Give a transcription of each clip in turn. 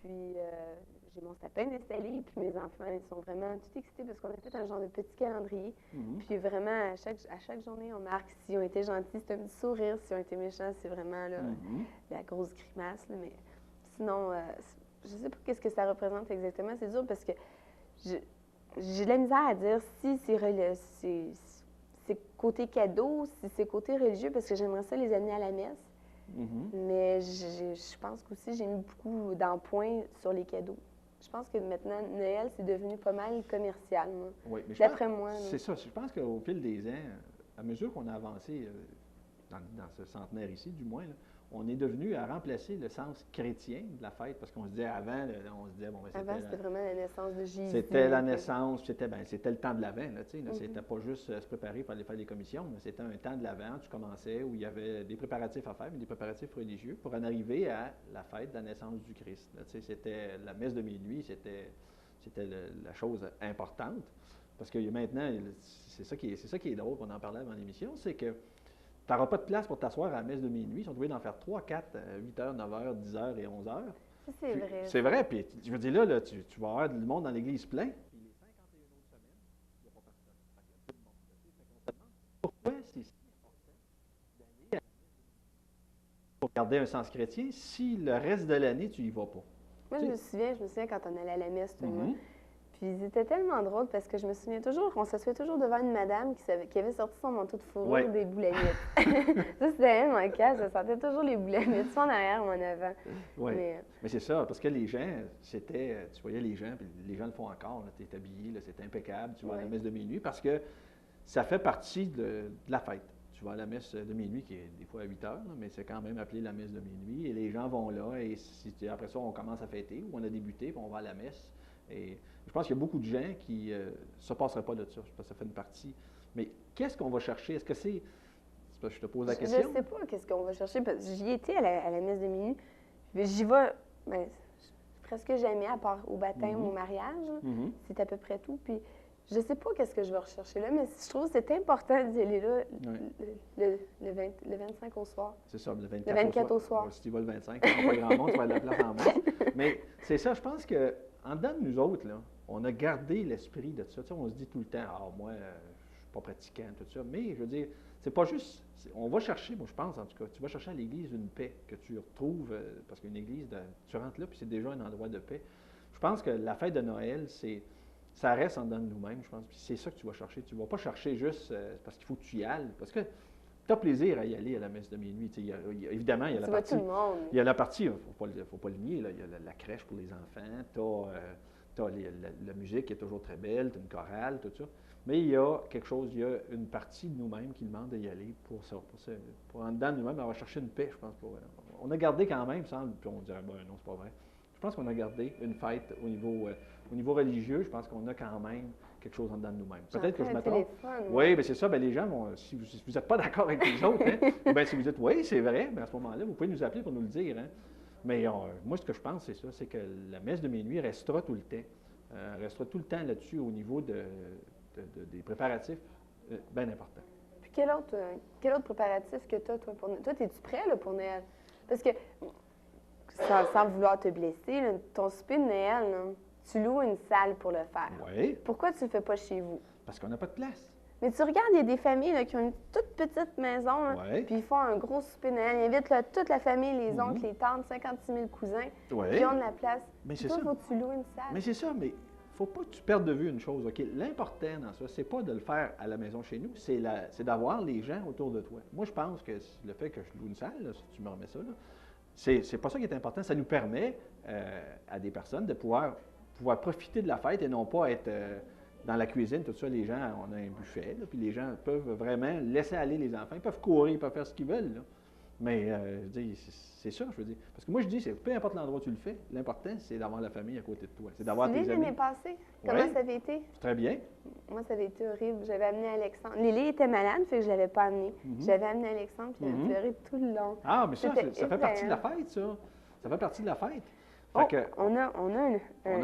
Puis, j'ai mon sapin installé, puis mes enfants, ils sont vraiment tout excités parce qu'on a fait un genre de petit calendrier. Puis vraiment, à chaque journée, on marque s'ils ont été gentils, c'est un petit sourire. S'ils ont été méchants, c'est vraiment là, la grosse grimace. Là. Mais sinon, je sais pas qu'est-ce que ça représente exactement. C'est dur parce que j'ai de la misère à dire si c'est côté cadeau, si c'est côté religieux, parce que j'aimerais ça les amener à la messe. Mais je pense qu'aussi, j'ai mis beaucoup d'empoints sur les cadeaux. Je pense que maintenant, Noël, c'est devenu pas mal commercial, moi. Oui, mais D'après moi. c'est ça. Je pense qu'au fil des ans, à mesure qu'on a avancé dans ce centenaire ici, du moins, là, on est devenu à remplacer le sens chrétien de la fête, parce qu'on se disait avant, on se disait, bon, ben, Avant, c'était vraiment la naissance de Jésus. C'était la naissance, c'était le temps de l'Avent, là, tu sais, c'était pas juste se préparer pour aller faire des commissions, mais c'était un temps de l'Avent, tu commençais, où il y avait des préparatifs à faire, mais des préparatifs religieux, pour en arriver à la fête de la naissance du Christ. Là, tu sais, c'était la messe de minuit, c'était la chose importante, parce que maintenant, c'est ça qui est drôle, on en parlait avant l'émission, c'est que tu n'auras pas de place pour t'asseoir à la messe de minuit. Ils sont obligés d'en faire 3, 4, 8 heures, 9 heures, 10 heures et 11 heures. C'est vrai. C'est vrai. Puis, je veux dire, là, tu vas avoir du monde dans l'église plein. Puis les 51 autres semaines, il n'y a pas personne. Pourquoi c'est si important d'aller pour garder un sens chrétien si le reste de l'année, tu n'y vas pas? Moi, je me souviens quand on allait à la messe, tout le monde. Puis c'était tellement drôle parce que je me souviens toujours qu'on s'assoyait toujours devant une madame qui avait sorti son manteau de fourrure des boulamites. Ça, c'était même mon cas, je sentais toujours les boulamites, soit en arrière ou en avant. Oui, mais c'est ça, parce que les gens, tu voyais les gens, puis les gens le font encore, tu es habillé, c'est impeccable, tu vas à la messe de minuit, parce que ça fait partie de la fête. Tu vas à la messe de minuit, qui est des fois à 8 heures, mais c'est quand même appelé la messe de minuit, et les gens vont là, et après ça, on commence à fêter, ou on a débuté, puis on va à la messe. Et je pense qu'il y a beaucoup de gens qui ne se passeraient pas de ça. Je pense que ça fait une partie. Mais qu'est-ce qu'on va chercher? Est-ce que c'est parce que je te pose la question? Je ne sais pas qu'est-ce qu'on va chercher. Parce que j'y étais à la messe de minuit. J'y vais presque jamais, à part au baptême ou au mariage. C'est à peu près tout. Puis je ne sais pas qu'est-ce que je vais rechercher là, mais je trouve que c'est important d'y aller là le 25 au soir. C'est ça, le 24 au soir. Si tu vas le 25, il n'y aura pas grand monde, tu vas de la place en masse. Mais c'est ça, je pense que en dedans de nous autres, là, on a gardé l'esprit de ça. Tu sais, on se dit tout le temps, moi, je ne suis pas pratiquant, tout ça. Mais je veux dire, c'est pas juste. On va chercher, moi je pense en tout cas, tu vas chercher à l'église une paix que tu retrouves, parce qu'une église, tu rentres là, puis c'est déjà un endroit de paix. Je pense que la fête de Noël, ça reste en dedans de nous-mêmes, je pense. Puis c'est ça que tu vas chercher. Tu ne vas pas chercher juste parce qu'il faut que tu y ailles. Parce que tu as plaisir à y aller à la messe de minuit. Évidemment, il y a la partie. Tout le monde. Il y a la partie, il ne faut pas le nier, là, il y a la crèche pour les enfants, tu as la musique qui est toujours très belle, tu as une chorale, tout ça. Mais il y a quelque chose, il y a une partie de nous-mêmes qui demande d'y aller pour ça. Pour en dedans de nous-mêmes, on va chercher une paix, je pense. On a gardé quand même, puis on dirait, non, c'est pas vrai. Je pense qu'on a gardé une fête au niveau religieux, je pense qu'on a quand même quelque chose en dedans de nous-mêmes. Peut-être que je me trompe. Oui, mais c'est ça, les gens vont, si vous n'êtes pas d'accord avec les autres, si vous dites oui, c'est vrai, à ce moment-là, vous pouvez nous appeler pour nous le dire. Mais moi, ce que je pense, c'est ça, c'est que la messe de minuit restera tout le temps. Restera tout le temps là-dessus au niveau des préparatifs bien importants. Puis quel autre préparatif que tu as, toi, pour Noël? Toi, es-tu prêt là, pour Noël? Parce que, sans vouloir te blesser, là, ton souper de Noël, là, tu loues une salle pour le faire. Oui. Pourquoi tu ne le fais pas chez vous? Parce qu'on n'a pas de place. Mais tu regardes, il y a des familles là, qui ont une toute petite maison, là, puis ils font un gros souper de Noël. Ils invitent là, toute la famille, les oncles, les tantes, 56 000 cousins, qui ont de la place. Mais c'est toi, ça. Faut que tu loues une salle. Mais c'est ça, mais il ne faut pas que tu perdes de vue une chose. OK? L'important dans ça, c'est pas de le faire à la maison chez nous, c'est d'avoir les gens autour de toi. Moi, je pense que le fait que je loue une salle, là, si tu me remets ça, c'est pas ça qui est important. Ça nous permet à des personnes de pouvoir profiter de la fête et non pas être dans la cuisine, tout ça. Les gens, on a un buffet, là, puis les gens peuvent vraiment laisser aller les enfants. Ils peuvent courir, ils peuvent faire ce qu'ils veulent. Là. Mais je dis, c'est ça, je veux dire. Parce que moi, je dis, peu importe l'endroit où tu le fais, l'important, c'est d'avoir la famille à côté de toi. C'est d'avoir tes amis. L'année passée, comment ça avait été? Très bien. Moi, ça avait été horrible. J'avais amené Alexandre. Lily était malade, fait que je ne l'avais pas amené. J'avais amené Alexandre, puis il a pleuré tout le long. Ah, mais ça fait partie de la fête, ça. Ça fait partie de la fête. On a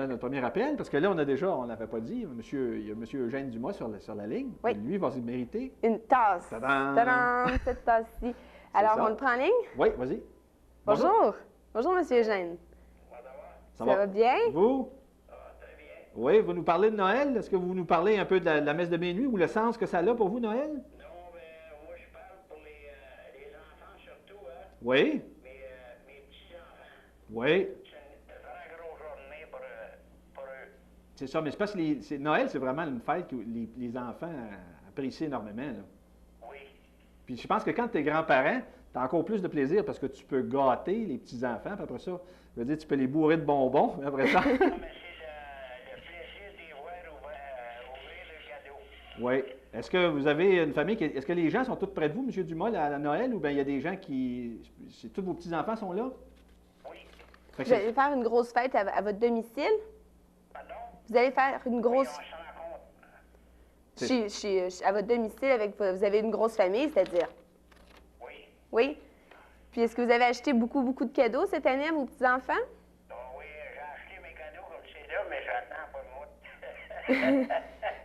notre premier appel, parce que là, on n'avait pas dit, il y a M. Eugène Dumas sur la ligne. Oui. Lui, il va se mériter. Une tasse. Tadam! Cette tasse-ci. Alors, on le prend en ligne? Oui, vas-y. Bonjour. Bonjour, M. Eugène. Ça va bien? Vous? Oui, vous nous parlez de Noël. Est-ce que vous nous parlez un peu de la messe de minuit ou le sens que ça a pour vous, Noël? Non, mais moi, je parle pour les enfants surtout, hein. Oui? Mes petits-enfants. Oui. C'est une très grosse journée pour eux. C'est ça, mais c'est parce que Noël, c'est vraiment une fête que les enfants apprécient énormément, là. Oui. Puis je pense que quand tu es grand-parent, tu as encore plus de plaisir parce que tu peux gâter les petits-enfants. Puis après ça, je veux dire, tu peux les bourrer de bonbons. Mais après ça. Non, mais c'est le plaisir d'y voir ouvrir le cadeau. Oui. Est-ce que vous avez une famille est-ce que les gens sont tous près de vous, M. Dumas, à Noël, ou bien il y a des gens qui. Tous vos petits-enfants sont là? Oui. Fait que Vous allez faire une grosse fête à votre domicile? Pardon? Vous allez faire une Oui, grosse... on se rencontre. À votre domicile, vous avez une grosse famille, c'est-à-dire? Oui. Oui? Puis est-ce que vous avez acheté beaucoup de cadeaux cette année à vos petits-enfants? Oh, oui, j'ai acheté mes cadeaux comme c'est là, mais j'attends pas de moi.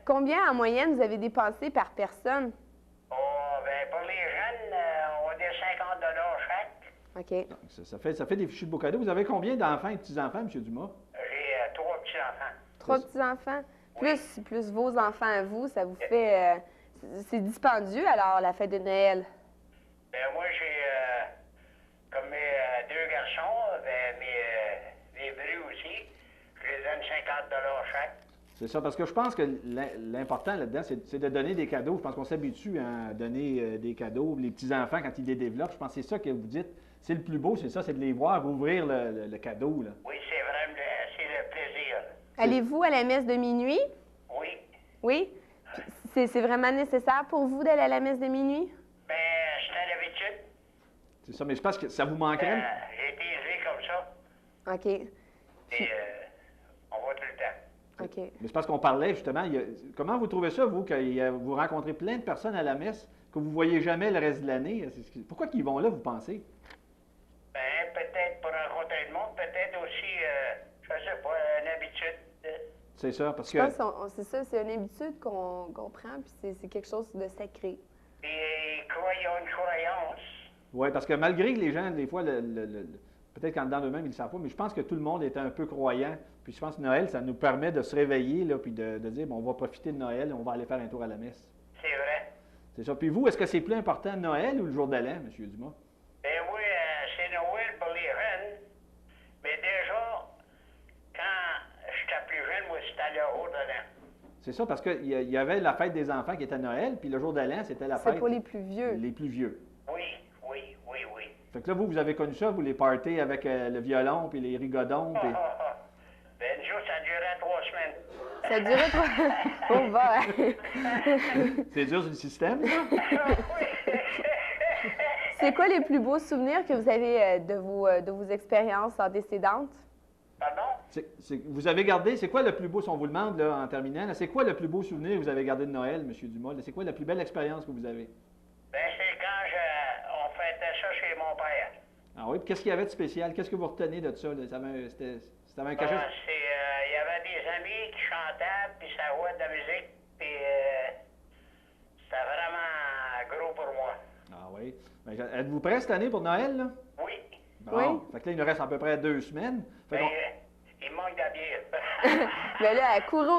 Combien en moyenne vous avez dépensé par personne? Oh, ben pour les jeunes, on va dire 50 chaque. OK. ça fait des fichus de beaux cadeaux. Vous avez combien d'enfants et petits-enfants, M. Dumas? J'ai 3 petits-enfants. 3 petits-enfants? Plus vos enfants à vous, ça vous fait... c'est dispendieux, alors, la fête de Noël. Ben moi, j'ai, comme mes 2 garçons, ben mes brus aussi, je les donne 50 chaque. C'est ça, parce que je pense que l'important là-dedans, c'est de donner des cadeaux. Je pense qu'on s'habitue à donner des cadeaux. Les petits-enfants, quand ils les développent, je pense que c'est ça que vous dites. C'est le plus beau, c'est ça, c'est de les voir ouvrir le cadeau, là. Oui, c'est vraiment c'est le plaisir. Allez-vous à la messe de minuit? Oui. Oui? Puis c'est vraiment nécessaire pour vous d'aller à la messe de minuit? Ben, c'est l'habitude. C'est ça, mais je pense que ça vous manquerait. J'ai été élevé comme ça. OK. Et on va tout le temps. OK. Mais c'est parce qu'on parlait justement. Comment vous trouvez ça, vous, que vous rencontrez plein de personnes à la messe que vous ne voyez jamais le reste de l'année? Pourquoi qu'ils vont là, vous pensez? Ben, peut-être pour rencontrer le monde, peut-être aussi, je sais pas, une habitude. C'est ça, parce Je que. pense que c'est ça, c'est une habitude qu'on prend, puis c'est quelque chose de sacré. Et croyons une croyance. Oui, parce que malgré que les gens, des fois, peut-être qu'en dedans d'eux-mêmes, ils ne le savent pas, mais je pense que tout le monde est un peu croyant. Puis je pense que Noël, ça nous permet de se réveiller, là, puis de dire, bon, on va profiter de Noël, on va aller faire un tour à la messe. C'est vrai. C'est ça. Puis vous, est-ce que c'est plus important Noël ou le jour de l'an, M. Dumas? Ben oui, c'est Noël pour les jeunes. Mais déjà, quand j'étais plus jeune, moi, c'était le haut de l'an. C'est ça, parce qu'il y avait la fête des enfants qui était Noël, puis le jour de l'an, c'était la fête. C'est pour les plus vieux. Les plus vieux. Oui. Fait que là, vous avez connu ça, vous les parties avec le violon, puis les rigodons, puis... Ben, nous autres, ça durait 3 semaines. Ça durait 3... On va, hein? C'est dur sur le système, ça? Oui. C'est quoi les plus beaux souvenirs que vous avez de vos expériences antécédentes? Pardon? Vous avez gardé, c'est quoi le plus beau, si on vous le demande là, en terminant, là, c'est quoi le plus beau souvenir que vous avez gardé de Noël, M. Dumas? Là, c'est quoi la plus belle expérience que vous avez? Ben, c'est quand on fêtait ça chez mon père. Ah oui, puis qu'est-ce qu'il y avait de spécial? Qu'est-ce que vous retenez de ça? Là? C'était un cachet? Il y avait des amis qui chantaient, puis ça jouait de la musique, puis c'était vraiment gros pour moi. Ah oui. Ben, êtes-vous prêts cette année pour Noël, là? Oui. Bon. Oui. Fait que là, il nous reste à peu près 2 semaines. Fait Ben, qu'on- il manque de la bière. Mais là, courez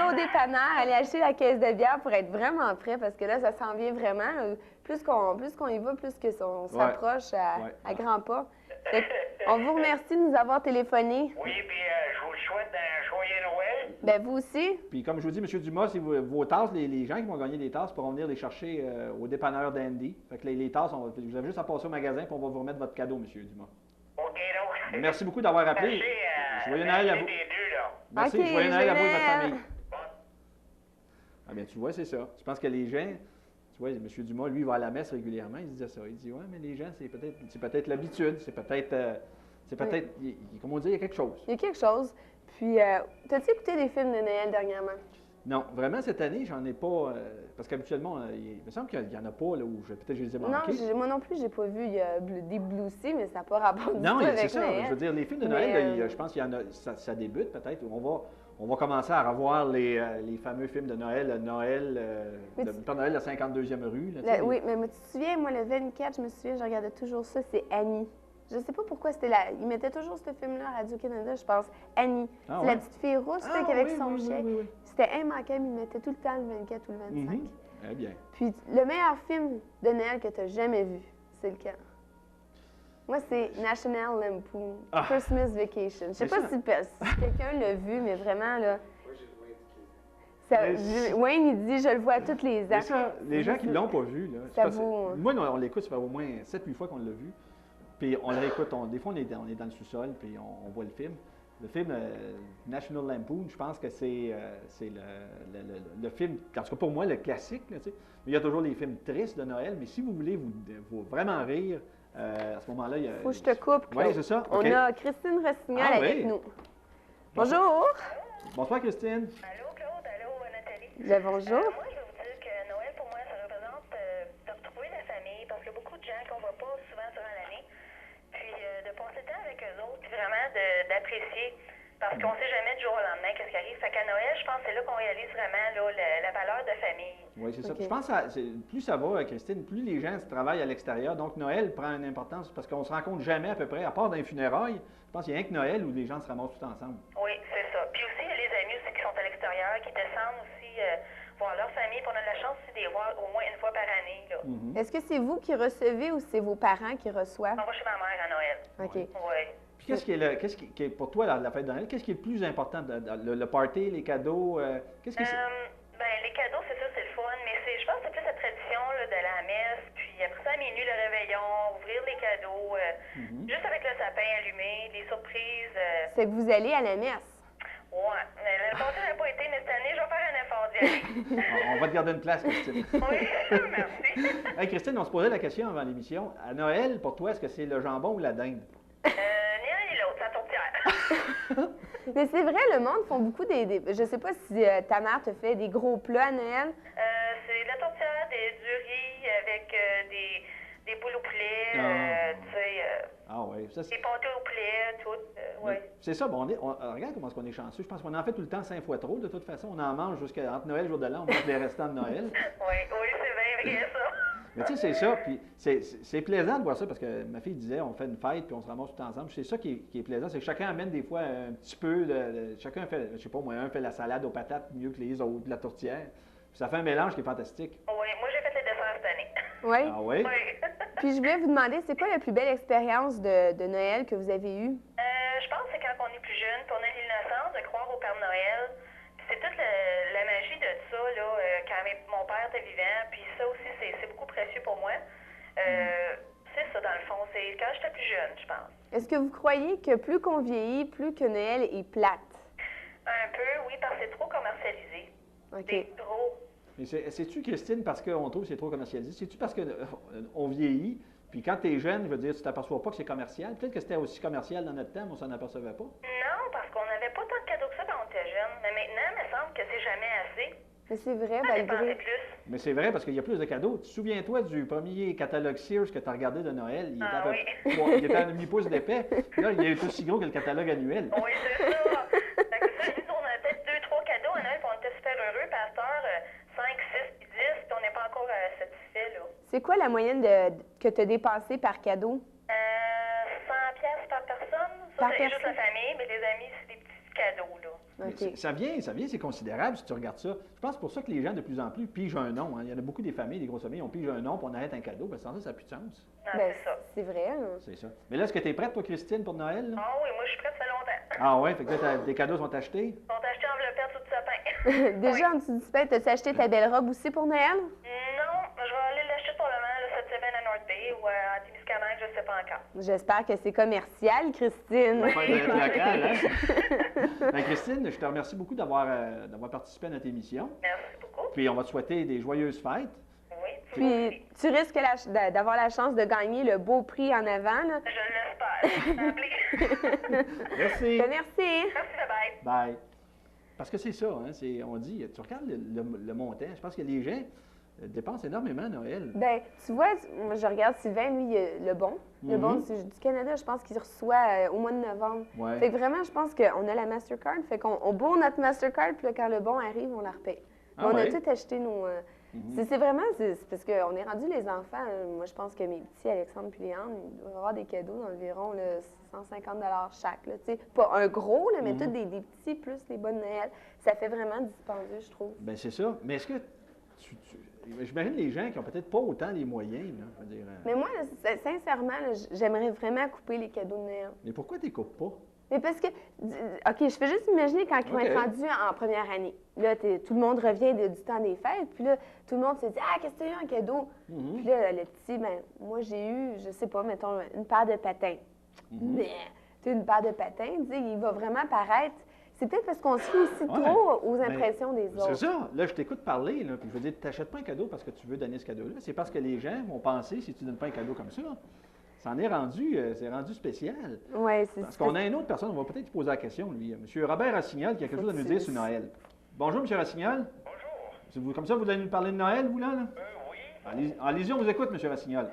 au dépanneur, allez acheter la caisse de bière pour être vraiment prêt, parce que là, ça s'en vient vraiment. Là. Plus qu'on y va, plus qu'on s'approche à grands pas. Fait que on vous remercie de nous avoir téléphoné. Oui, puis je vous souhaite un joyeux Noël. Ben vous aussi. Puis comme je vous dis, M. Dumas, si vos tasses, les gens qui vont gagner des tasses pourront venir les chercher au dépanneur d'Andy. Fait que les tasses, vous avez juste à passer au magasin puis on va vous remettre votre cadeau, M. Dumas. OK, donc. Merci beaucoup d'avoir appelé. Merci, Joyeux Noël à vous. des deux, là. Merci, OK, joyeux Noël à vous et votre Noël. famille. Bon. Ah bien, tu vois, c'est ça. Je pense que les gens, tu vois, M. Dumas, lui, il va à la messe régulièrement, il se disait ça. Il dit, ouais, mais les gens, c'est peut-être l'habitude, c'est peut-être, comme on dit, il y a quelque chose. Il y a quelque chose. Puis, t'as-tu écouté des films de Noël dernièrement? Non, vraiment, cette année, j'en ai pas, parce qu'habituellement, il me semble qu'il n'y en a pas, là, où peut-être je les ai manqués. Non, moi non plus, j'ai pas vu. Il y a des Blue Sea, mais ça n'a pas rapport du Non, tout c'est avec ça. Noël. Je veux dire, les films de Mais, Noël, là, je pense qu'il y en a, ça débute peut-être. On va commencer à revoir les fameux films de Noël, Mais le tu- Père Noël, la 52e rue. Là, tu sais, Oui, mais tu te souviens, moi, le 24, je me souviens, je regardais toujours ça, c'est Annie. Je sais pas pourquoi c'était là. Ils mettaient toujours ce film-là à Radio-Canada, je pense. Annie. Ah C'est ouais? la petite fille rousse là, Ah, qui avec oui, son oui, chien. oui. C'était immanquable. Ils mettaient tout le temps le 24 ou le 25. Eh bien. Puis le meilleur film de Noël que tu as jamais vu, c'est lequel? Moi, c'est National Lampoon, Christmas Vacation. Je sais C'est pas ça. si quelqu'un l'a vu, mais vraiment, là... Moi, j'ai le Mais Wayne, il dit, je le vois tous les ans. C'est ça, les gens qui ne l'ont pas vu, là, c'est Ça parce que- vaut, hein. moi, on l'écoute, ça fait au moins 7-8 fois qu'on l'a vu. Puis on le réécoute, des fois on est dans le sous-sol, puis on voit le film. Le film National Lampoon, je pense que c'est le film, en tout cas pour moi, le classique. Là, tu sais. Mais il y a toujours les films tristes de Noël, mais si vous voulez vous vraiment rire, à ce moment-là, il y a... Faut que je te coupe, Claude. Oui, c'est ça. On OK. a Christine Rossignol Ah, avec oui. nous. Bonjour. Bonsoir, Christine. Allô, Claude? Allô, Nathalie? Bonjour. Moi, je vais vous dire que Noël, pour moi, ça représente de retrouver la famille, parce qu'il y a beaucoup de gens qu'on ne voit pas souvent durant l'année. Puis de passer le temps avec eux autres, puis vraiment d'apprécier. Parce qu'on ne sait jamais du jour au lendemain qu'est-ce qui arrive. Fait qu'à Noël, je pense que c'est là qu'on réalise vraiment là, la valeur de famille. Oui, c'est ça. OK. Puis je pense que plus ça va, Christine, plus les gens travaillent à l'extérieur. Donc Noël prend une importance parce qu'on se rencontre jamais à peu près, à part dans les funérailles. Je pense qu'il y a rien que Noël où les gens se ramassent tout ensemble. Oui, c'est ça. Puis aussi, il y a les amis aussi qui sont à l'extérieur, qui descendent aussi voir leur famille. Puis on a la chance aussi de les voir au moins une fois par année. Là. Est-ce que c'est vous qui recevez ou c'est vos parents qui reçoivent? On va chez ma mère à Noël. OK. Oui. Puis qu'est-ce qui est pour toi, la fête de Noël, qu'est-ce qui est le plus important? Le party, les cadeaux, qu'est-ce que c'est? Ben, les cadeaux, c'est ça, c'est le fun, mais je pense que c'est plus la tradition là, de la messe, puis après ça, à minuit, le réveillon, ouvrir les cadeaux, juste avec le sapin allumé, les surprises. C'est que vous allez à la messe. Ouais, mais le passé n'a pas été, mais cette année, je vais faire un effort d'y aller. On va te garder une place, Christine. Oui, merci. Hey, Christine, on se posait la question avant l'émission. À Noël, pour toi, est-ce que c'est le jambon ou la dinde? Ni l'un ni l'autre, ça tourtière. Mais c'est vrai, le monde font beaucoup je sais pas si ta mère te fait des gros plats à Noël. C'est de la tourtière, du riz avec des boules au poulet, tu sais, Ah oui, ça c'est... des pâtés au poulet, tout. Ouais. C'est ça, bon, regarde comment on est chanceux. Je pense qu'on en fait tout le temps 5 fois trop. De toute façon, on en mange entre Noël et jour de l'an, on mange les restants de Noël. Oui, c'est bien vrai, ça. Mais tu sais, c'est ça, puis c'est plaisant de voir ça parce que ma fille disait, on fait une fête puis on se ramasse tout ensemble. C'est ça qui est plaisant, c'est que chacun amène des fois un petit peu, chacun fait, je sais pas moi, un fait la salade aux patates mieux que les autres, de la tourtière. Puis ça fait un mélange qui est fantastique. Oui, moi j'ai fait les desserts cette année. Oui. Ah oui? Oui. Puis je voulais vous demander, c'est quoi la plus belle expérience de Noël que vous avez eue? Je pense que c'est quand on est plus jeune, puis on a l'innocence de croire au Père Noël. Puis c'est toute la magie de ça, là, quand mon père était vivant. Puis ça aussi, c'est beaucoup précieux pour moi. C'est ça, dans le fond. C'est quand j'étais plus jeune, je pense. Est-ce que vous croyez que plus qu'on vieillit, plus que Noël est plate? Un peu, oui, parce que c'est trop commercialisé. OK. C'est trop. Mais c'est-tu, Christine, parce qu'on trouve que c'est trop commercialisé? C'est-tu parce qu'on vieillit, puis quand tu es jeune, je veux dire, tu t'aperçois pas que c'est commercial? Peut-être que c'était aussi commercial dans notre temps, mais on s'en apercevait pas. Non, parce qu'on n'avait pas tant de cadeaux que ça quand on était jeune. Mais maintenant, il me semble que c'est jamais assez. Mais c'est vrai, Ça dépensait malgré... plus. Mais c'est vrai parce qu'il y a plus de cadeaux. Tu te souviens-toi du premier catalogue Sears que tu as regardé de Noël? Il était, Ah oui. il était à un demi-pouce d'épais. Là, il est aussi gros que le catalogue annuel. Oui, c'est ça. Fait que ça, nous, on a peut-être 2-3 cadeaux à Noël, puis on était super heureux. Puis à cette heure, 5, 6, puis 10, puis on n'est pas encore satisfait, là. C'est quoi la moyenne que tu as dépensé par cadeau? 100 pièces par personne. Ça, Par c'est juste personne. la famille, mais les amis, c'est des petits cadeaux, là. Mais OK. ça vient, c'est considérable si tu regardes ça. Je pense pour ça que les gens, de plus en plus, pigent un nom. Hein. Il y en a beaucoup des familles, des grosses familles, on pige un nom puis on arrête un cadeau. Ben, sans ça, ça n'a plus de sens. Non, Ben, c'est ça. c'est vrai. Hein? C'est ça. Mais là, est-ce que tu es prête, toi, Christine, pour Noël? Là? Ah oui, moi, je suis prête, ça fait longtemps. Ah ouais, fait que là, des cadeaux sont achetés? On t'a acheté enveloppé en dessous du sapin. Déjà, en dessous du sapin, t'as-tu acheté ta belle robe aussi pour Noël? Non, je vais aller l'acheter probablement là, cette semaine à North Bay ou à Témiscamingue, je ne sais pas encore. J'espère que c'est commercial, Christine. Pas d'être local, hein? Ben, Christine, je te remercie beaucoup d'avoir participé à notre émission. Merci beaucoup. Puis on va te souhaiter des joyeuses fêtes. Oui, Puis tu risques d'avoir la chance de gagner le beau prix en avant. Là. je l'espère. Appelez. Merci. Ben, merci. Merci, bye-bye. Bye. Parce que c'est ça, hein, on dit, tu regardes le montant, je pense que les gens dépensent énormément à Noël. Ben, tu vois, moi, je regarde Sylvain, lui, il a le bon. Le bon du Canada, je pense qu'il reçoit au mois de novembre. Ouais. Fait que vraiment, je pense qu'on a la Mastercard. Fait qu'on bourre notre Mastercard, puis là, quand le bon arrive, on la repaye. Ah Mais on ouais? a tout acheté C'est vraiment, c'est parce qu'on est rendu les enfants. Moi, je pense que mes petits, Alexandre et Léandre, ils doivent avoir des cadeaux d'environ 150 chaque. Là, pas un gros, là, mais tous des petits plus les bonnes Noël. Ça fait vraiment dispendieux, je trouve. Bien, c'est ça. Mais est-ce que j'imagine les gens qui n'ont peut-être pas autant les moyens, là, je veux dire, Mais moi, sincèrement, là, j'aimerais vraiment couper les cadeaux de Noël. mais pourquoi tu ne coupes pas? Mais parce que, OK, je fais juste imaginer quand ils vont être rendus en première année. Là, tout le monde revient du temps des fêtes, puis là, tout le monde se dit « Ah, qu'est-ce que tu as eu en cadeau? Puis là, le petit, ben moi, j'ai eu, je sais pas, mettons, une paire de patins. Mais, tu sais, une paire de patins, tu sais, il va vraiment paraître... C'est peut-être parce qu'on se fie aussi trop aux impressions des autres. C'est ça. Là, je t'écoute parler, là, puis je veux dire, tu n'achètes pas un cadeau parce que tu veux donner ce cadeau-là. C'est parce que les gens vont penser, si tu ne donnes pas un cadeau comme ça, c'en est rendu, c'est rendu spécial. Oui, c'est ça. Parce qu'on a une autre personne, on va peut-être poser la question, lui. M. Robert Rossignol, qui a quelque chose à nous dire sur Noël. Bonjour, M. Rossignol. Bonjour. Comme ça, vous allez nous parler de Noël, vous, là? Oui. Allez-y, on vous écoute, M. Rossignol.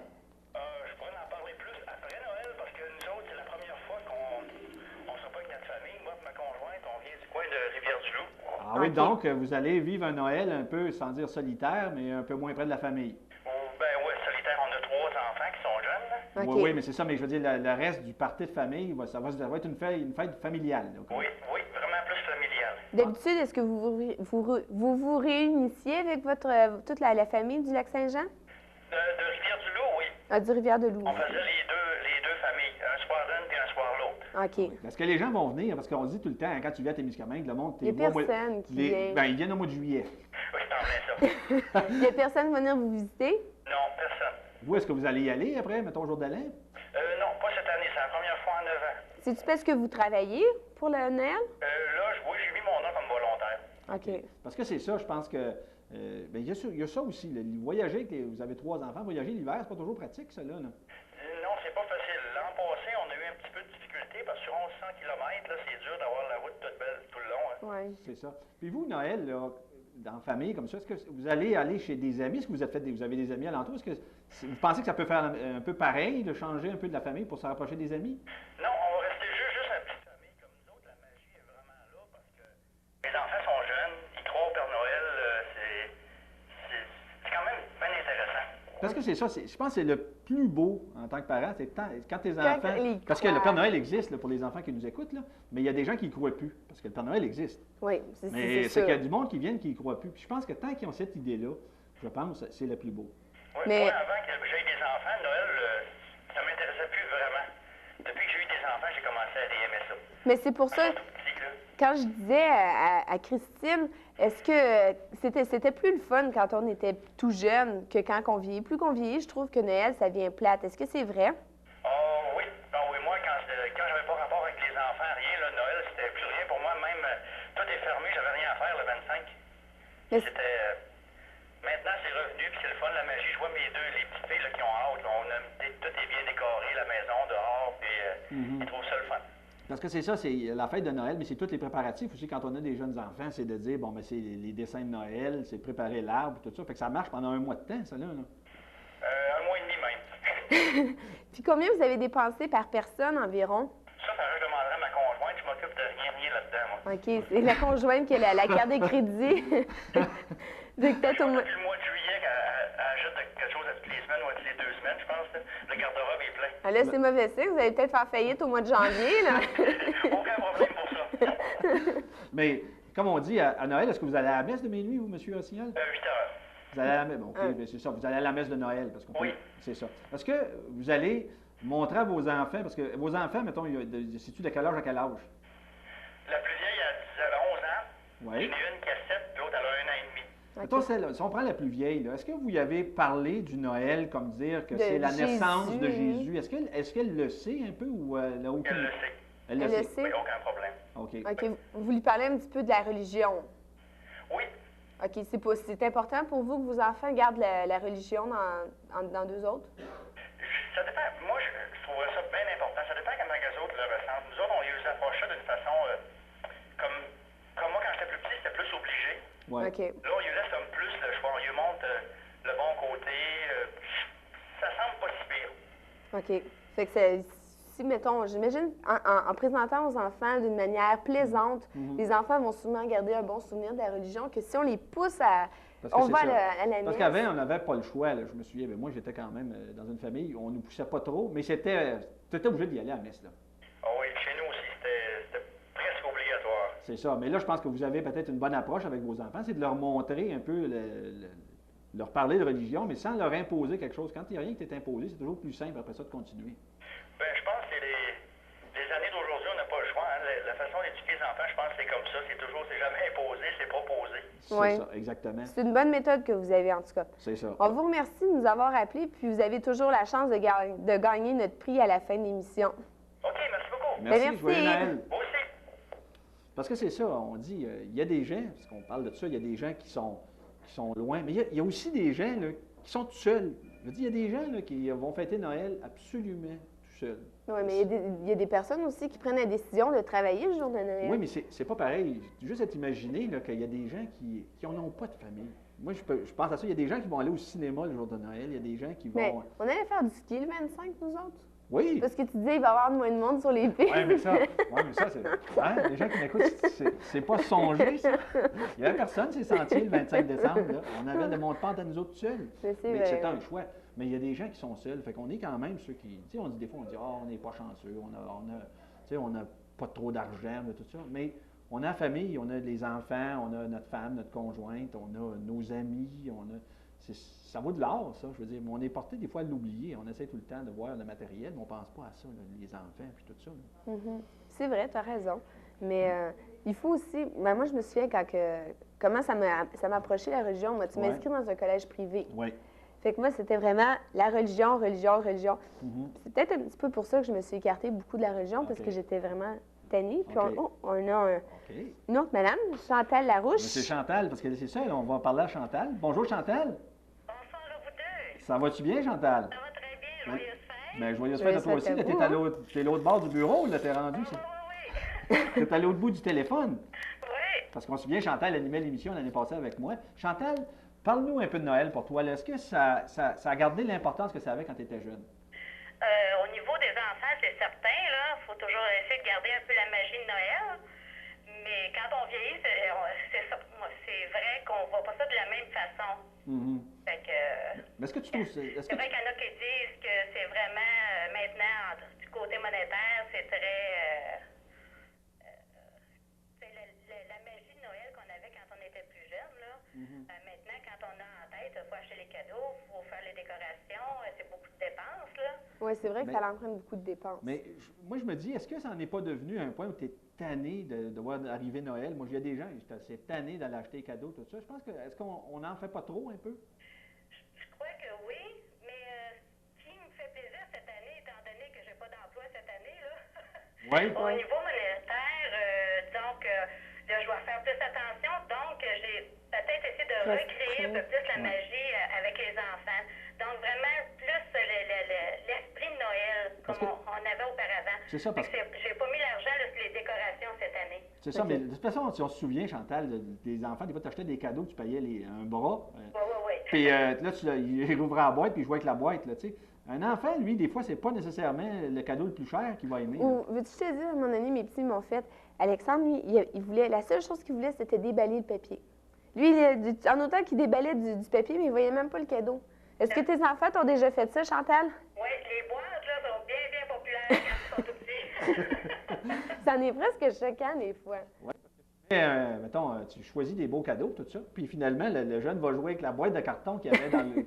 Je pourrais en parler plus après Noël parce que nous autres, c'est la première fois qu'on se repas avec notre famille. Moi et ma conjointe, on vient du coin de Rivière-du-Loup. Ah oui, donc, vous allez vivre un Noël un peu, sans dire solitaire, mais un peu moins près de la famille. Ben oui, solitaire, on a 3 enfants qui sont jeunes. Là. OK. Oui, mais c'est ça, mais je veux dire, le reste du party de famille, ça va être une fête familiale. Là, Oui, vraiment plus familiale. D'habitude, est-ce que vous réunissiez avec toute la famille du Lac-Saint-Jean? De Rivière-du-Loup, oui. Ah, du Rivière-de-Loup. On faisait les deux familles, un soir l'une puis un soir l'autre. OK. Est-ce que les gens vont venir? Parce qu'on dit tout le temps, quand tu viens à Témiscamingue, le monde... Il n'y a personne qui vient. Ben, ils viennent au mois de juillet. Oui, c'est en plein ça. Il n'y a personne qui va venir vous visiter? Non, personne. Vous, est-ce que vous allez y aller après, mettons, au jour de l'an? Non, pas cette année, c'est la première fois en 9 ans. C'est-tu parce que vous travaillez pour le Noël? Là, oui, j'ai mis mon nom comme volontaire. OK. Parce que c'est ça, je pense que... ben, il y a ça aussi. Voyager, vous avez 3 enfants, voyager l'hiver, c'est pas toujours pratique, ça, là. Non, c'est pas facile. L'an passé, on a eu un petit peu de difficulté parce que sur 1100 km, là, c'est dur d'avoir la route toute belle tout le long. Hein. Oui. C'est ça. Puis vous, Noël, là, dans la famille, comme ça, est-ce que vous allez aller chez des amis? Est-ce que vous avez des amis alentour? Est-ce que vous pensez que ça peut faire un peu pareil, de changer un peu de la famille pour se rapprocher des amis? Non, on va rester juste la petite famille comme nous autres. La magie est vraiment là parce que les enfants sont jeunes, ils croient au Père Noël. C'est quand même bien intéressant. Parce que c'est ça, je pense que c'est le plus beau en tant que parent, c'est quand tes enfants... ils Parce que le croient. Père Noël existe là, pour les enfants qui nous écoutent, là, mais il y a des gens qui ne croient plus, parce que le Père Noël existe. Oui, Mais c'est c'est sûr. qu'il y a du monde qui viennent qui ne croient plus. Puis je pense que tant qu'ils ont cette idée-là, je pense que c'est le plus beau. Oui, Mais- moi, avant que j'aie des enfants, Noël, ça m'intéressait plus vraiment. Depuis que j'ai eu des enfants, j'ai commencé à aimer ça. Mais c'est pour ça, Tout petit, là. quand je disais à Christine, est-ce que c'était plus le fun quand on était tout jeune que quand on vieillit? Plus qu'on vieillit, je trouve que Noël, ça devient plate. Est-ce que c'est vrai? Oh oui, moi, quand j'avais pas rapport avec les enfants, rien, là, Noël, c'était plus rien pour moi. Même, tout est fermé, j'avais rien à faire le 25. Mais- C'était... maintenant, c'est revenu, puis c'est le fun, la magie. Je vois les petites filles là, qui ont hâte. Tout est bien décoré, la maison, dehors, puis ils trouvent ça le fun. Parce que c'est ça, c'est la fête de Noël, mais c'est tous les préparatifs aussi. Quand on a des jeunes enfants, c'est de dire, bon, ben c'est les dessins de Noël, c'est préparer l'arbre, tout ça. Fait que ça marche pendant un mois de temps, ça, là. 1 mois et demi même. Puis combien vous avez dépensé par personne environ? Ça, je demanderais à ma conjointe. Je m'occupe de rien là-dedans, moi. OK, c'est la conjointe qui a la carte de crédit. Donc, peut-être au moins... Depuis le mois de juillet, elle ajoute quelque chose à toutes les semaines ou à toutes les 2 semaines, je pense. Là. Le garde-robe est plein. Ah, là, c'est mauvais signe. Vous allez peut-être faire faillite au mois de janvier, là. Aucun problème pour ça. Mais, comme on dit, à Noël, est-ce que vous allez à la messe de minuit, vous, M. Rossignol? 8 heures. Vous allez à la messe, bon, OK, ben, c'est ça, vous allez à la messe de Noël. Parce qu'on peut- Oui. C'est ça. Est-ce que vous allez montrer à vos enfants, parce que vos enfants, mettons, c'est-tu de quel âge à quel âge? La plus vieille, elle a 11 ans. Oui. J'en ai une qui a 7, puis l'autre, elle a 1 an et demi. Mettons, si on prend la plus vieille, là, est-ce que vous y avez parlé du Noël comme dire que De c'est la Jésus. naissance de Jésus? Est-ce qu'elle le sait un peu ou elle n'a aucune... Elle le sait. Elle le Elle le sait. sait? Oui, aucun problème. OK. OK, vous lui parlez un petit peu de la religion. Oui. OK, c'est important pour vous que vos enfants gardent la religion dans deux autres? Ça dépend. Moi, je trouverais ça bien important. Ça dépend comment les autres le ressentent. Nous autres, on les approche ça d'une façon comme moi, quand j'étais plus petit, c'était plus obligé. Ouais. OK. Là, on lui laisse comme plus le choix. On lui montre le bon côté. Ça semble pas si pire. OK. Fait que si aussi, mettons, j'imagine, en présentant aux enfants d'une manière plaisante, les enfants vont souvent garder un bon souvenir de la religion, que si on les pousse à... Parce que On c'est va ça. à la Parce messe. qu'avant, on n'avait pas le choix. Là. Je me souviens, moi, j'étais quand même dans une famille, on ne nous poussait pas trop, mais tu étais obligé d'y aller à la messe. Là. Ah oui, chez nous aussi, c'était presque obligatoire. C'est ça. Mais là, je pense que vous avez peut-être une bonne approche avec vos enfants, c'est de leur montrer un peu, leur parler de religion, mais sans leur imposer quelque chose. Quand il n'y a rien qui t'est imposé, c'est toujours plus simple après ça de continuer. Ben, je pense que les années d'aujourd'hui, on n'a pas le choix. Hein. La façon d'éduquer les enfants, je pense que c'est comme ça. C'est jamais imposé, c'est proposé. C'est Oui. ça, exactement. C'est une bonne méthode que vous avez, en tout cas. C'est ça. On vous remercie de nous avoir appelés, puis vous avez toujours la chance de gagner notre prix à la fin de l'émission. OK, merci beaucoup. Merci, merci. joyeux Noël. Vous aussi. Parce que c'est ça, on dit, il y a des gens, parce qu'on parle de ça, il y a des gens qui sont loin, mais il y a aussi des gens là, qui sont tout seuls. Je veux dire, il y a des gens là, qui vont fêter Noël absolument tout seuls. Oui, mais il y a des personnes aussi qui prennent la décision de travailler le jour de Noël. Oui, mais c'est pas pareil. Juste à t'imaginer là, qu'il y a des gens qui n'en ont pas de famille. Moi, je pense à ça. Il y a des gens qui vont aller au cinéma le jour de Noël. Il y a des gens qui vont... Mais on allait faire du ski le 25, nous autres. Oui. Parce que tu disais, il va y avoir moins de monde sur les pistes. Oui, mais ça, c'est... Hein? Les gens qui m'écoutent, c'est pas songé, ça. Il n'y avait personne, ces sentiers, le 25 décembre. Là. On avait de monte-pente à nous autres seuls. Mais c'était un choix. Mais il y a des gens qui sont seuls. Fait qu'on est quand même ceux qui... Tu sais, on dit des fois, on dit, on n'est pas chanceux, on n'a pas trop d'argent, tout ça. Mais on a la famille, on a les enfants, on a notre femme, notre conjointe, on a nos amis, ça vaut de l'or, ça, je veux dire. Mais on est porté des fois à l'oublier. On essaie tout le temps de voir le matériel, mais on ne pense pas à ça, là, les enfants, puis tout ça. C'est vrai, tu as raison. Mais il faut aussi... Ben, moi, je me souviens comment ça m'a approché la religion. Moi, tu m'as inscrit dans un collège privé. Oui. Fait que moi, c'était vraiment la religion. C'est peut-être un petit peu pour ça que je me suis écartée beaucoup de la religion, parce que j'étais vraiment tannée. Puis on a une autre madame, Chantal Larouche. C'est Chantal, parce que c'est ça, on va parler à Chantal. Bonjour, Chantal. Bonsoir à vous deux. Ça va-tu bien, Chantal? Ça va très bien. Joyeuse fête. Bien, joyeuse fête à toi aussi. T'es l'autre bord du bureau, là, t'es rendu. Oui. T'es à l'autre bout du téléphone. Oui. Parce qu'on se souvient, Chantal animait l'émission l'année passée avec moi. Chantal, parle-nous un peu de Noël pour toi. Est-ce que ça a gardé l'importance que ça avait quand tu étais jeune? Au niveau des enfants, c'est certain, là. Il faut toujours essayer de garder un peu la magie de Noël. Mais quand on vieillit, c'est vrai qu'on ne voit pas ça de la même façon. Fait que, mais est-ce que tu trouves... c'est vrai qu'il y en a qui disent que c'est vraiment, maintenant, du côté monétaire, c'est très... la magie de Noël qu'on avait quand on était plus jeune, là. Maintenant, quand on a en tête, il faut acheter les cadeaux, il faut faire les décorations, c'est beaucoup de dépenses, là. Oui, c'est vrai que ça l'emprunte beaucoup de dépenses. Mais moi, je me dis, est-ce que ça n'en est pas devenu un point où tu es tanné de voir arriver Noël? Moi, il y a des gens, j'étais assez tanné d'aller acheter des cadeaux, tout ça. Je pense que, est-ce qu'on n'en fait pas trop un peu? Je crois que oui, mais ce qui me fait plaisir cette année, étant donné que j'ai pas d'emploi cette année, là, au niveau monétaire, donc, là, je dois faire plus attention, donc j'ai peut-être essayé de recréer un peu plus la magie avec les enfants. Donc, vraiment, plus l'esprit de Noël, comme on avait auparavant. C'est ça, parce que... J'ai pas mis l'argent sur les décorations cette année. C'est ça, mais de toute façon, si on se souvient, Chantal, des enfants, des fois, tu achetais des cadeaux, tu payais un bras. Oui. Puis là, il rouvrait la boîte, puis il jouait avec la boîte, là, tu sais. Un enfant, lui, des fois, c'est pas nécessairement le cadeau le plus cher qu'il va aimer. Ou, veux-tu te dire, à un moment donné, mes petits m'ont fait, Alexandre, lui, il voulait, la seule chose qu'il voulait, c'était déballer le papier. Lui, en autant qu'il déballait du papier, mais il voyait même pas le cadeau. Est-ce que tes enfants t'ont déjà fait ça, Chantal? Oui, les boîtes, là, sont bien populaires quand ils sont tout petits. Ça en est presque choquant, des fois. Ouais. Mettons, tu choisis des beaux cadeaux, tout ça, puis finalement, le jeune va jouer avec la boîte de carton qu'il y avait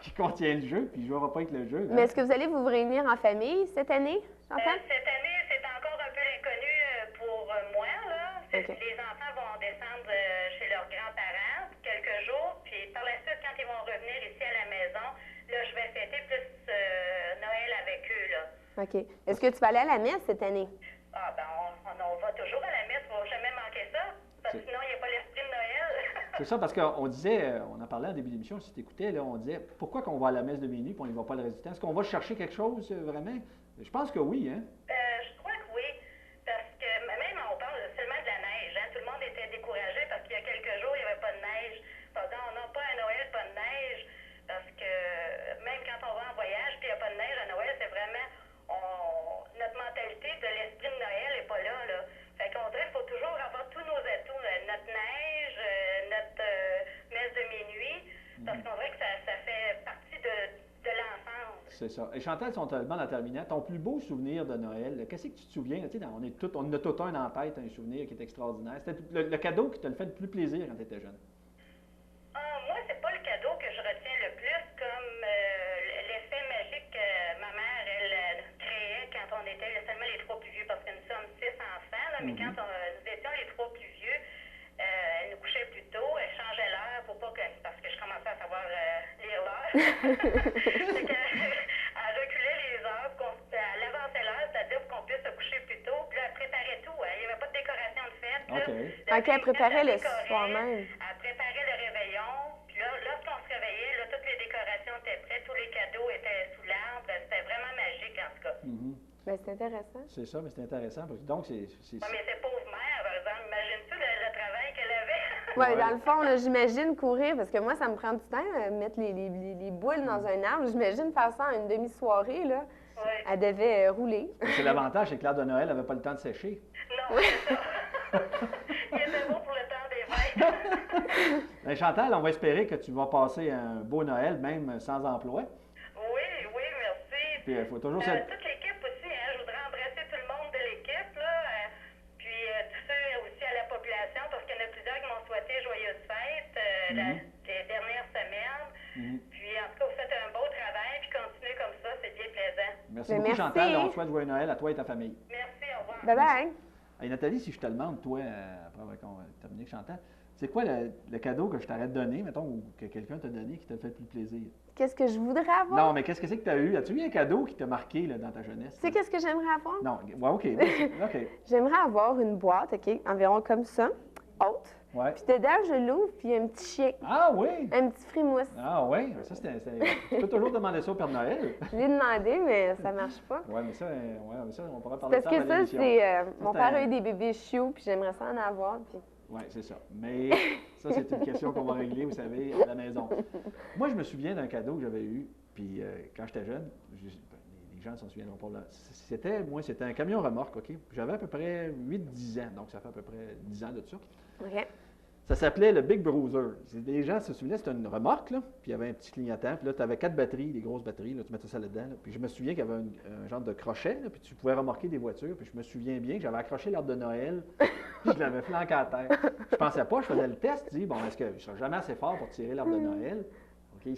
qui contient le jeu, puis il ne jouera pas avec le jeu. Mais est-ce que vous allez vous réunir en famille cette année, Chantal? Cette année, c'est encore un peu l'inconnu pour moi, là. Les enfants vont descendre chez leurs grands-parents quelques jours, puis par la suite, quand ils vont revenir ici à la maison, là, je vais fêter plus Noël avec eux, là. OK. Est-ce que tu vas aller à la messe cette année? Ah, ben, on va toujours à la messe, il ne faut jamais manquer ça, parce que sinon, il n'y a pas l'esprit de Noël. C'est ça, parce qu'on disait, on en parlait en début d'émission, si tu écoutais, là, on disait, pourquoi qu'on va à la messe de minuit et on n'y va pas le résultat? Est-ce qu'on va chercher quelque chose, vraiment? Je pense que oui, hein? Je crois que oui, parce que même on parle seulement de la neige, hein? Tout le monde était découragé parce qu'il y a quelques jours, il n'y avait pas de neige. Pendant, on n'a pas à Noël, pas de neige, parce que même quand on va en voyage puis il n'y a pas de neige à Noël, c'est vraiment, C'est ça. Et Chantal, si on te demande en terminant, ton plus beau souvenir de Noël, qu'est-ce que tu te souviens? Tu sais, on a tout un en tête, un souvenir qui est extraordinaire. C'était le cadeau qui t'a fait le plus plaisir quand tu étais jeune. Moi, c'est pas le cadeau que je retiens le plus, comme l'effet magique que ma mère, elle créait quand on était seulement les 3 plus vieux, parce que nous sommes 6 enfants, là, mais quand nous étions les 3 plus vieux, elle nous couchait plus tôt, elle changeait l'heure pour pas que, parce que je commençais à savoir lire l'heure. Fait que, elle reculait les heures, elle avançait l'heure, c'est-à-dire qu'on puisse se coucher plus tôt, puis là, elle préparait tout. Il n'y avait pas de décoration de fête. OK. OK, elle préparait le soir même. Elle préparait le réveillon, puis là, lorsqu'on se réveillait, là, toutes les décorations étaient prêtes, tous les cadeaux étaient sous l'arbre. C'était vraiment magique, en tout cas. Ben, c'est intéressant. C'est ça, mais c'est intéressant. Donc, c'est Ouais, mais c'est pauvre mère, par exemple. Imagine-tu le travail qu'elle avait? Oui, dans le fond, là, j'imagine courir, parce que moi, ça me prend du temps, mettre les boules dans un arbre. J'imagine faire ça en une demi-soirée, là. Ouais. Elle devait rouler. c'est l'avantage, c'est que l'arbre de Noël n'avait pas le temps de sécher. Non, c'est ça. Il était beau pour le temps des fêtes. Ben, Chantal, on va espérer que tu vas passer un beau Noël, même sans emploi. Oui, merci. Puis il faut toujours... Toute l'équipe aussi, hein, je voudrais embrasser tout le monde de l'équipe, là. Puis tous ceux aussi à la population, parce qu'il y en a plusieurs qui m'ont souhaité joyeuses fêtes les dernières semaines. Puis en tout cas, vous faites un beau travail, puis continuez comme ça, c'est bien plaisant. Merci Ben, beaucoup, merci. Chantal. On te souhaite joyeux Noël à toi et ta famille. Merci, au revoir. Bye-bye. Hey, Nathalie, si je te demande, toi, après avoir terminé avec Chantal, c'est quoi le cadeau que je t'aurais donné, mettons, ou que quelqu'un t'a donné qui t'a fait le plus plaisir? Qu'est-ce que je voudrais avoir? Non, mais qu'est-ce que c'est que tu as eu? As-tu eu un cadeau qui t'a marqué là, dans ta jeunesse? Tu sais, qu'est-ce que j'aimerais avoir? Non, ouais, OK. OK. J'aimerais avoir une boîte, OK, environ comme ça, haute. Ouais. Puis dedans, je l'ouvre, puis il y a un petit chien, Ah oui! un petit frimousse. Ah oui, ça tu peux toujours demander ça au Père Noël. Je l'ai demandé, mais ça marche pas. Oui, mais ça, on pourrait parler de Parce ça que avant ça, l'émission. c'est... mon c'est père un- a eu des bébés chiots, puis j'aimerais ça en avoir, puis... Oui, c'est ça. Mais ça, c'est une question qu'on va régler, vous savez, à la maison. Moi, je me souviens d'un cadeau que j'avais eu, puis quand j'étais jeune, les gens s'en souviendront pas là. C'était un camion remorque, OK? J'avais à peu près 8-10 ans, donc ça fait à peu près 10 ans de ça. OK. Ça s'appelait le Big Bruiser. Les gens se souvenaient, c'était une remorque, là, puis il y avait un petit clignotant, puis là, tu avais 4 batteries, des grosses batteries, là, tu mettais ça là-dedans. Là. Puis je me souviens qu'il y avait un genre de crochet, là, puis tu pouvais remorquer des voitures, puis je me souviens bien que j'avais accroché l'arbre de Noël, puis je l'avais flanqué à terre. Je pensais pas, je faisais le test, je dis, bon, est-ce que je serais jamais assez fort pour tirer l'arbre de Noël? OK, il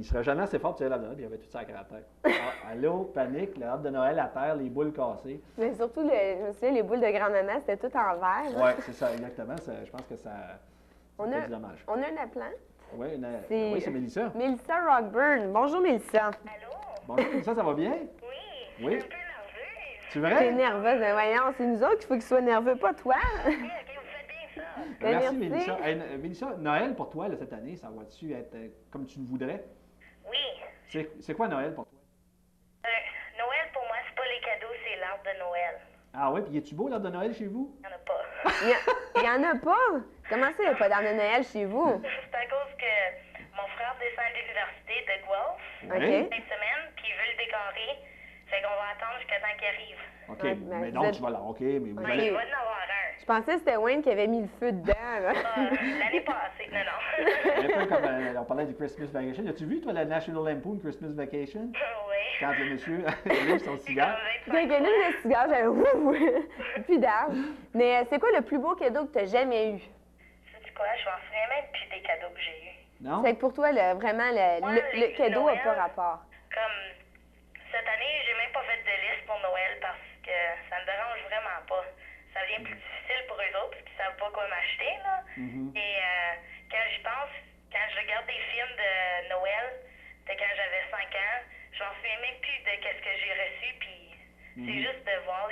serait jamais assez fort pour tirer l'arbre de Noël, puis il y avait tout ça à terre. Ah, allô, panique, l'arbre de Noël à terre, les boules cassées. Mais surtout, je me souviens, les boules de grand-maman, c'était tout en verre. là. Oui, c'est ça, exactement. Je pense que ça On fait a, du dommage. on a un appelant. Oui, C'est- oui, c'est Mélissa. Mélissa Rockburn. Bonjour, Mélissa. Allô? Bonjour, Mélissa, ça va bien? Oui, Oui. je suis un peu nerveuse. Tu T'es vrai? nerveuse, ben voyons, c'est nous autres qu'il faut qu'il soit nerveux, pas toi. OK, vous faites bien ça. Ben, Merci, merci. Mélissa. Hey, Mélissa, Noël pour toi, là, cette année, ça va-tu être comme tu le voudrais? Oui. C'est quoi Noël pour toi? Noël, pour moi, c'est pas les cadeaux, c'est l'arbre de Noël. Ah oui, puis es-tu beau l'arbre de Noël chez vous? Il n'y en a pas. Il y en a pas. Comment ça, il n'y a pas d'arbre de Noël chez vous? C'est à cause que mon frère descend de l'université de Guelph OK. cette semaine, puis il veut le décorer. Fait qu'on va attendre jusqu'à temps qu'il arrive. OK, Ouais, ben, mais vous donc êtes- tu vas là. OK, mais vous OK. Il allez... va en avoir un. Je pensais que c'était Wayne qui avait mis le feu dedans. là. L'année passée, non. Un peu comme on parlait du Christmas Vacation. As-tu vu, toi, la National Lampoon Christmas Vacation? Oui. Quand le monsieur allume son cigare. Quand quelqu'un le cigare, j'avais ouf, plus d'arbre. Mais c'est quoi le plus beau cadeau que tu as jamais eu? Sais-tu quoi? Je m'en souviens même plus des cadeaux que j'ai eus. Non? C'est que pour toi, vraiment, le cadeau n'a pas rapport. Comme cette année, j'ai même pas fait de liste pour Noël parce que ça me dérange vraiment pas. Ça devient plus difficile pour eux autres parce qu'ils savent pas quoi m'acheter, là. Et quand j'y pense, quand je regarde des films de Noël de quand j'avais 5 ans, je m'en souviens même plus de qu'est-ce que j'ai reçu, puis c'est juste de voir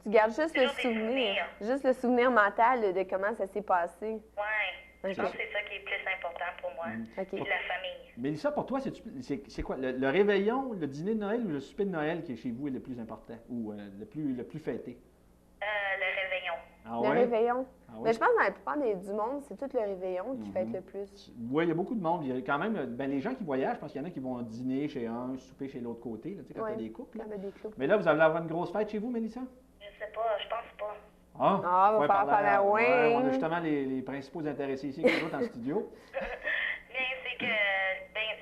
Tu gardes juste le Toujours des souvenir. souvenirs. Juste le souvenir mental de comment ça s'est passé. Ouais. Ok. Je pense que c'est ça qui est plus important pour moi. OK. C'est la famille. Mélissa, pour toi, c'est quoi? Le réveillon, le dîner de Noël ou le souper de Noël qui est chez vous est le plus important ou le plus fêté? Le réveillon. Ah Le ouais? réveillon. Ah ouais? Mais je pense que dans la plupart du monde, c'est tout le réveillon qui fête le plus. Oui, il y a beaucoup de monde. Il y a quand même, ben, les gens qui voyagent, je pense qu'il y en a qui vont dîner chez un, souper chez l'autre côté, là, tu sais, quand Ouais. il y a des couples. là. Il y avait des clous. Mais là, vous allez avoir une grosse fête chez vous, Mélissa? Je sais pas, je pense pas. Ah, Ah, va ouais, faire parler à ouais, Wayne. on a justement les principaux intéressés ici qui sont en studio. Mais c'est que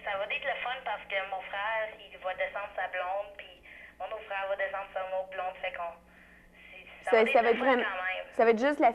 ça va être le fun parce que mon frère, il va descendre sa blonde, puis mon autre frère va descendre son autre blonde. Fait qu'on... Ça va être vraiment... Ça va être juste la